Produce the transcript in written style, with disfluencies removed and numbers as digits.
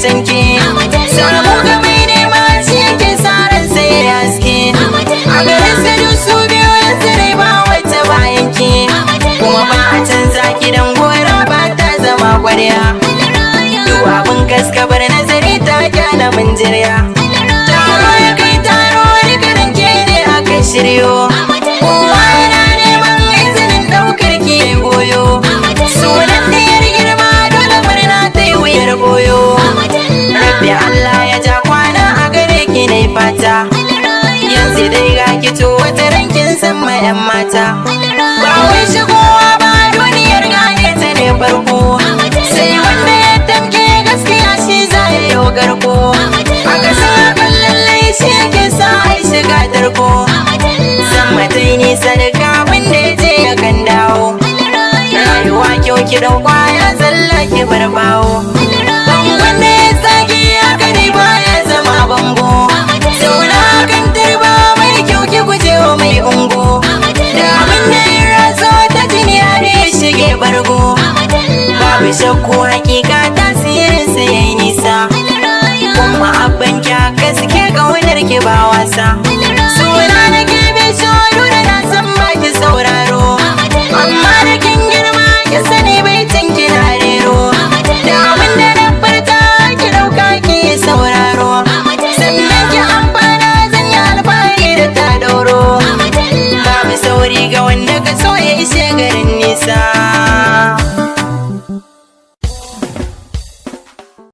canke sarmu ga mai nema shi yake saran sai ya haske a garin sadu su biyu yanzu dai ba wata bayan ki kuma ba a canza gidan gora ba ta zama kwarya duk abin gaskabar nazari ta kyala minjirya taro ya kai taro wani karin ke ne aka shiryo kowa yana neman izinin daukar ki ya goyo sunan diyar girma dole murna ta yi wuyar goyo rabbi Allah ya ja kwana a gare ki na fata yanzu dai ga kito wata rankin san ma 'yan mata ba wai shigowa ba duniyar gane ta ne farko sai wanda ya tamke gaskiya shi za ya yau garko aka sa kan lallai shi yake sa ai shiga tarko san matai nisa da kafin da ya je ya kan dawo rayuwa kyau ki dau kwaya zalla ki barbawo wanda ya tsage ya kare baya zama bango zauna kan turba mai kyau ki gujewa mai ungo da abin da ya raso ta jini har ya shige bargo babu shakku hakika tasirinsa ya yi nisa kuma abban ki haka suke kaunar ki ba wasa